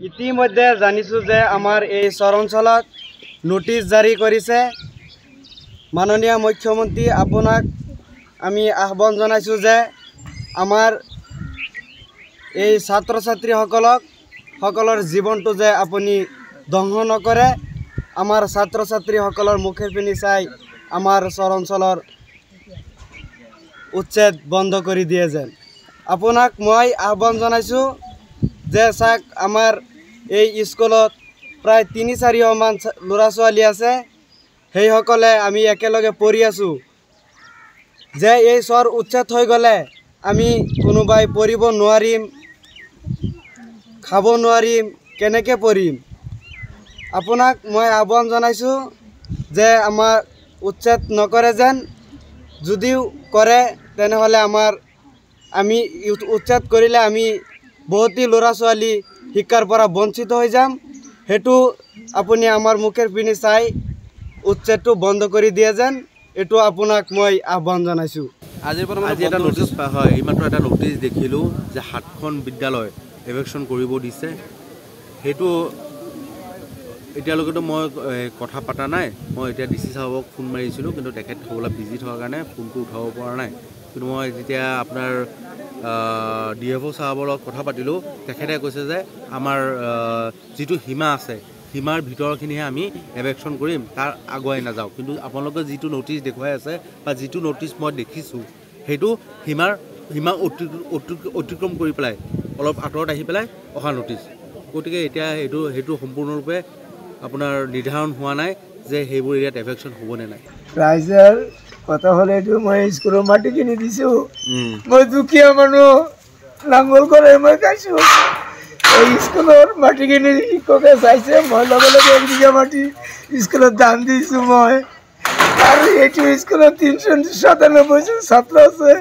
ইতিমধ্যে জানিছোঁ যে আমাৰ এই চৰ অঞ্চলত নোটিছ জাৰি কৰিছে। মাননীয় মুখ্যমন্ত্ৰী আপোনাক আমি আহ্বান জনাইছোঁ যে আমাৰ এই ছাত্ৰ ছাত্ৰীসকলৰ জীৱনটো যে আপুনি ধ্বংস নকৰে। আমাৰ ছাত্ৰ ছাত্ৰীসকলৰ মুখেৰ পিনে চাই আমাৰ চৰ অঞ্চলৰ উচ্ছেদ বন্ধ কৰি দিয়ে যেন। আপোনাক মই আহ্বান জনাইছোঁ যে চাওক আমাৰ এই স্কুলত প্ৰায় ৩-৪ মান ল'ৰা ছোৱালী আছে। সেইসকলে আমি একেলগে পঢ়ি আছোঁ যে এই চৰ উচ্ছেদ হৈ গ'লে আমি কোনোবাই পঢ়িব নোৱাৰিম, খাব নোৱাৰিম, কেনেকৈ পঢ়িম। আপোনাক মই আহ্বান জনাইছোঁ যে আমাৰ উচ্ছেদ নকৰে যেন। যদিও কৰে তেনেহ'লে আমি উচ্ছেদ কৰিলে আমি বহুতো ল'ৰা ছোৱালী শিক্ষাৰ পৰা বঞ্চিত হৈ যাম। সেইটো আপুনি আমাৰ মুখেৰ পিনে চাই উচ্ছেদটো বন্ধ কৰি দিয়ে যেন, এইটো আপোনাক মই আহ্বান জনাইছোঁ। আজি এটা নটিছ হয়, এইমাত্ৰ এটা নটিছ দেখিলোঁ যে 7খন বিদ্যালয় ইভেকশ্যন কৰিব দিছে। সেইটো এতিয়ালৈকেতো মই কথা পতা নাই। মই এতিয়া DC সাহেবক ফোন মাৰিছিলোঁ, কিন্তু তেখেত হ'বলৈ বিজি থকাৰ কাৰণে ফোনটো উঠাব পৰা নাই। কিন্তু মই যেতিয়া আপোনাৰ DFO সাহেবৰ লগত কথা পাতিলোঁ, তেখেতে কৈছে যে আমাৰ যিটো সীমা আছে, সীমাৰ ভিতৰখিনিহে আমি ইভেকশ্যন কৰিম, তাৰ আগুৱাই নাযাওঁ। কিন্তু আপোনালোকে যিটো নটিছ দেখুৱাই আছে বা যিটো নটিছ মই দেখিছোঁ, সেইটো সীমা অতিক্ৰম কৰি পেলাই অলপ আঁতৰত আহি পেলাই অহা নটিছ। গতিকে এতিয়া সেইটো সম্পূৰ্ণৰূপে আপোনাৰ নিৰ্ধাৰণ হোৱা নাই যে সেইবোৰ এৰিয়াত ইভেকশ্যন হ'ব নে নাই। ৰাইজৰ কথা হ'লে এইটো মই স্কুলৰ মাটি কিনি দিছোঁ। মই দুখীয়া মানুহ, নাঙল কৰে মই খাইছোঁ। এই স্কুলৰ মাটি কিনি শিক্ষকে চাইছে, মই লগে লগে 1 বিঘা মাটি স্কুলত দান দিছোঁ মই। আৰু এইটো স্কুলত 397 জন ছাত্ৰ আছে।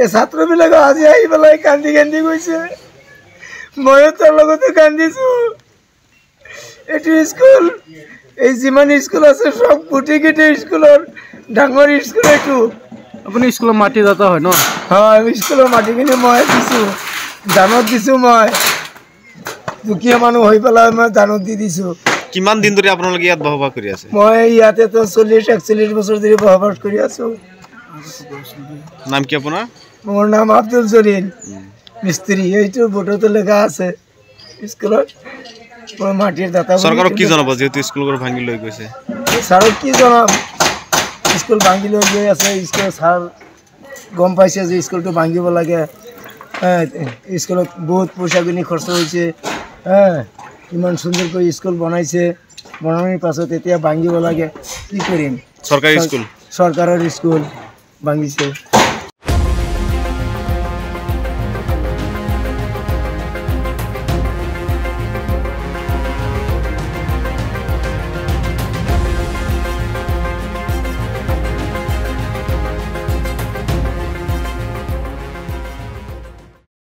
এই ছাত্ৰবিলাকে আজি আহি পেলাই কান্দি গৈছে। ময়ো তাৰ লগতে কান্দিছোঁ। এইটো স্কুল, এই যিমান স্কুল আছে সব গোটেইকেইটা স্কুলৰ ডাঙৰ স্কুল এইটো। আপুনি স্কুলৰ মাটি দাতা হয় ন? হয়, স্কুলৰ মাটিখিনি মই দিছোঁ, দানত দিছোঁ। মই দুখীয়া মানুহ হৈ পেলাই মই দানত দি দিছোঁ। কিমান দিন ধৰি আপোনালোকে ইয়াত বসবাস কৰি আছে? মই ইয়াতেতো 40-41 বছৰ ধৰি বসবাস কৰি আছোঁ। নাম কি আপোনাৰ? মোৰ নাম আব্দুল জলিল মিস্ত্ৰী। এইটো বোৰ্ডতো লেখা আছে স্কুলত মই মাটিৰ দাতা। চৰকাৰক কি জনাব যেহেতু স্কুলবোৰ ভাঙি লৈ গৈছে? ছাৰক কি জনাম, স্কুল ভাঙি লৈ গৈ আছে। স্কুলৰ ছাৰ গম পাইছে যে স্কুলটো ভাঙিব লাগে। স্কুলত বহুত পইচা কিনি খৰচ হৈছে। ইমান সুন্দৰকৈ স্কুল বনাইছে, বনানোৰ পাছত এতিয়া ভাঙিব লাগে। কি কৰিম? চৰকাৰী স্কুল, চৰকাৰৰ স্কুল ভাঙিছে।